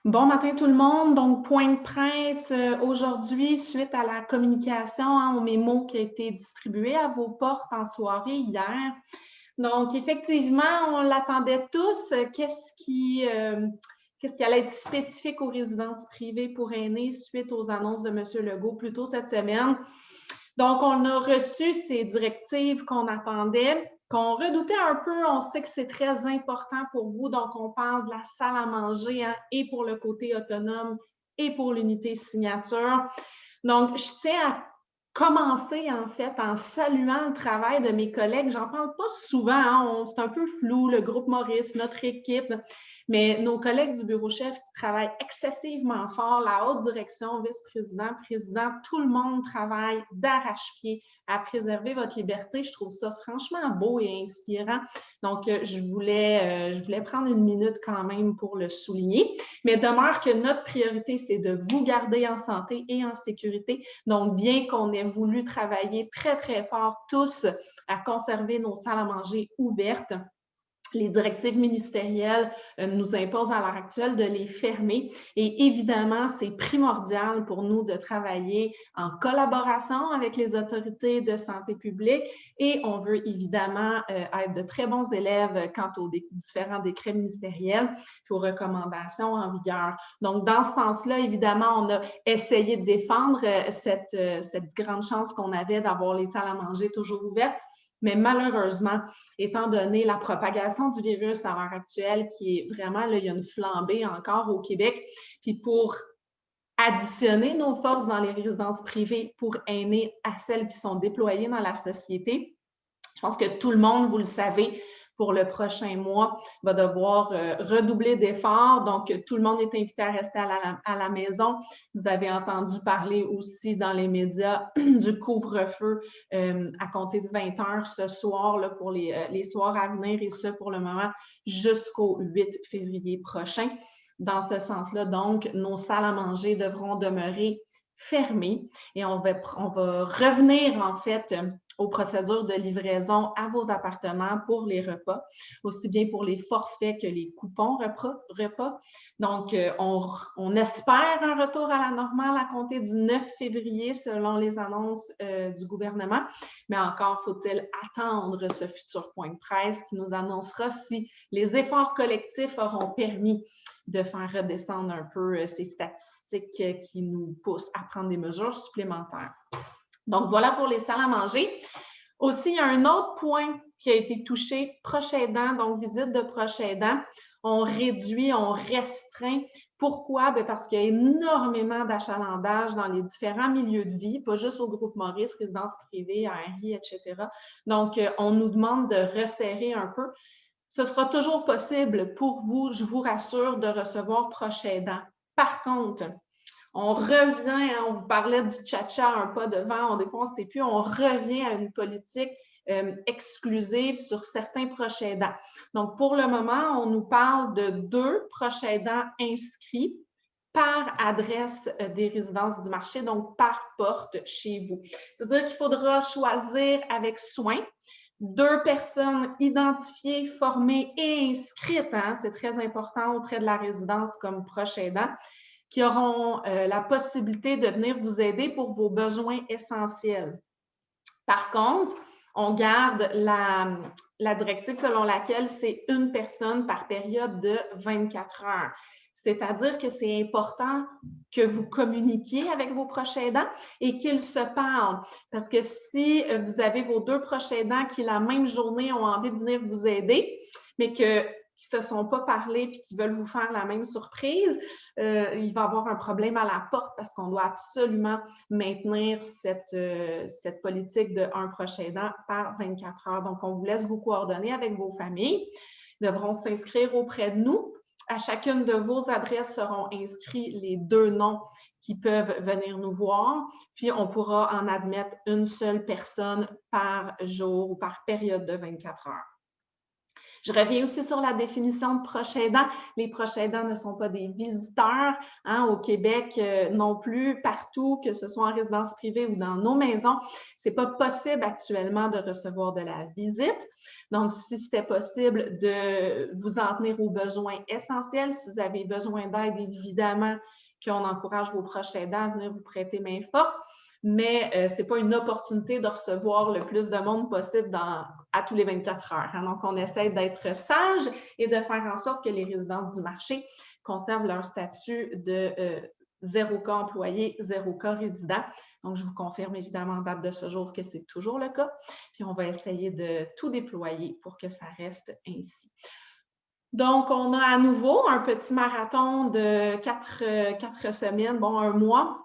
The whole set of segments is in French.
Bon matin tout le monde. Donc, point de presse aujourd'hui suite à la communication, au mémo qui a été distribué à vos portes en soirée hier. Donc, effectivement, on l'attendait tous. Qu'est-ce qui allait être spécifique aux résidences privées pour aînés suite aux annonces de M. Legault plus tôt cette semaine? Donc, on a reçu ces directives qu'on attendait, qu'on redoutait un peu. On sait que c'est très important pour vous. Donc, on parle de la salle à manger et pour le côté autonome et pour l'unité signature. Donc, je tiens à commencer, en fait, en saluant le travail de mes collègues. J'en parle pas souvent, c'est un peu flou, le groupe Maurice, notre équipe, mais nos collègues du bureau chef qui travaillent excessivement fort, la haute direction, vice-président, président, tout le monde travaille d'arrache-pied à préserver votre liberté. Je trouve ça franchement beau et inspirant. Donc, je voulais prendre une minute quand même pour le souligner. Mais demeure que notre priorité, c'est de vous garder en santé et en sécurité. Donc, bien qu'on ait voulu travailler très, très fort tous à conserver nos salles à manger ouvertes, les directives ministérielles nous imposent à l'heure actuelle de les fermer. Et évidemment, c'est primordial pour nous de travailler en collaboration avec les autorités de santé publique et on veut évidemment être de très bons élèves quant aux différents décrets ministériels et aux recommandations en vigueur. Donc, dans ce sens-là, évidemment, on a essayé de défendre cette grande chance qu'on avait d'avoir les salles à manger toujours ouvertes. Mais malheureusement, étant donné la propagation du virus à l'heure actuelle, qui est vraiment, là, il y a une flambée encore au Québec, puis pour additionner nos forces dans les résidences privées pour aînés à celles qui sont déployées dans la société, je pense que tout le monde, vous le savez, pour le prochain mois, va devoir redoubler d'efforts. Donc, tout le monde est invité à rester à la maison. Vous avez entendu parler aussi dans les médias du couvre-feu à compter de 20 heures ce soir là, pour les soirs à venir et ce, pour le moment, jusqu'au 8 février prochain. Dans ce sens-là, donc, nos salles à manger devront demeurer fermées et on va revenir, en fait, aux procédures de livraison à vos appartements pour les repas, aussi bien pour les forfaits que les coupons repas. Donc, on espère un retour à la normale à compter du 9 février selon les annonces du gouvernement, mais encore faut-il attendre ce futur point de presse qui nous annoncera si les efforts collectifs auront permis de faire redescendre un peu ces statistiques qui nous poussent à prendre des mesures supplémentaires. Donc, voilà pour les salles à manger. Aussi, il y a un autre point qui a été touché, proche aidant, donc visite de proche aidant. On réduit, on restreint. Pourquoi? Bien parce qu'il y a énormément d'achalandage dans les différents milieux de vie, pas juste au groupe Maurice, résidence privée, ARI, etc. Donc, on nous demande de resserrer un peu. Ce sera toujours possible pour vous, je vous rassure, de recevoir proche aidant. Par contre, on revient, on vous parlait du tcha-tcha, un pas devant, des fois on ne sait plus, on revient à une politique exclusive sur certains proches aidants. Donc, pour le moment, on nous parle de 2 proches aidants inscrits par adresse des résidences du marché, donc par porte chez vous. C'est-à-dire qu'il faudra choisir avec soin 2 personnes identifiées, formées et inscrites, c'est très important auprès de la résidence comme proche aidant, qui auront la possibilité de venir vous aider pour vos besoins essentiels. Par contre, on garde la directive selon laquelle c'est une personne par période de 24 heures. C'est-à-dire que c'est important que vous communiquiez avec vos proches aidants et qu'ils se parlent. Parce que si vous avez vos 2 proches aidants qui, la même journée, ont envie de venir vous aider, mais qui ne se sont pas parlé et qui veulent vous faire la même surprise, il va y avoir un problème à la porte parce qu'on doit absolument maintenir cette politique de un proche aidant par 24 heures. Donc, on vous laisse vous coordonner avec vos familles. Ils devront s'inscrire auprès de nous. À chacune de vos adresses seront inscrits les 2 noms qui peuvent venir nous voir, puis on pourra en admettre une seule personne par jour ou par période de 24 heures. Je reviens aussi sur la définition de proche aidant. Les proches aidants ne sont pas des visiteurs, hein, au Québec non plus, partout, que ce soit en résidence privée ou dans nos maisons. Ce n'est pas possible actuellement de recevoir de la visite. Donc, si c'était possible de vous en tenir aux besoins essentiels, si vous avez besoin d'aide, évidemment qu'on encourage vos proches aidants à venir vous prêter main forte. Mais ce n'est pas une opportunité de recevoir le plus de monde possible à tous les 24 heures. Hein. Donc, on essaie d'être sage et de faire en sorte que les résidences du marché conservent leur statut de 0 cas employé, 0 cas résident. Donc, je vous confirme évidemment en date de ce jour que c'est toujours le cas. Puis, on va essayer de tout déployer pour que ça reste ainsi. Donc, on a à nouveau un petit marathon de 4 semaines, bon, 1 mois,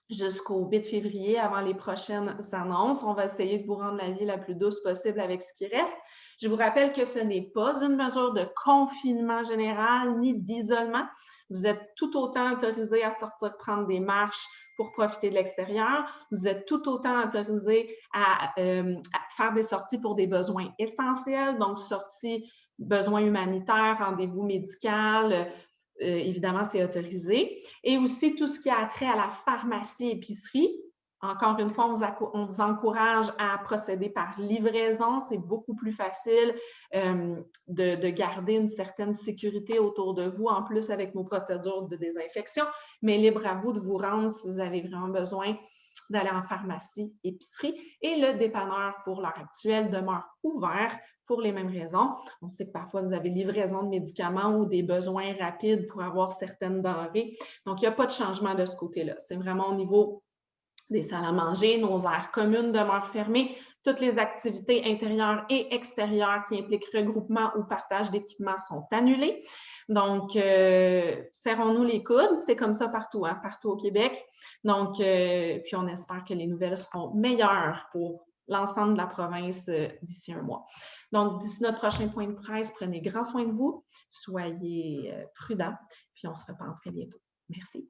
jusqu'au 8 février avant les prochaines annonces. On va essayer de vous rendre la vie la plus douce possible avec ce qui reste. Je vous rappelle que ce n'est pas une mesure de confinement général ni d'isolement. Vous êtes tout autant autorisé à sortir prendre des marches pour profiter de l'extérieur. Vous êtes tout autant autorisé à faire des sorties pour des besoins essentiels, donc sorties, besoins humanitaires, rendez-vous médical, évidemment, c'est autorisé. Et aussi, tout ce qui a trait à la pharmacie épicerie. Encore une fois, on vous encourage à procéder par livraison. C'est beaucoup plus facile de garder une certaine sécurité autour de vous, en plus avec nos procédures de désinfection. Mais libre à vous de vous rendre si vous avez vraiment besoin d'aller en pharmacie, épicerie. Et le dépanneur, pour l'heure actuelle, demeure ouvert pour les mêmes raisons. On sait que parfois, vous avez livraison de médicaments ou des besoins rapides pour avoir certaines denrées. Donc, il n'y a pas de changement de ce côté-là. C'est vraiment au niveau des salles à manger, nos aires communes demeurent fermées. Toutes les activités intérieures et extérieures qui impliquent regroupement ou partage d'équipements sont annulées. Donc, serrons-nous les coudes. C'est comme ça partout, hein, partout au Québec. Donc, puis on espère que les nouvelles seront meilleures pour l'ensemble de la province d'ici 1 mois. Donc, d'ici notre prochain point de presse, prenez grand soin de vous, soyez prudents, puis on se reparle très bientôt. Merci.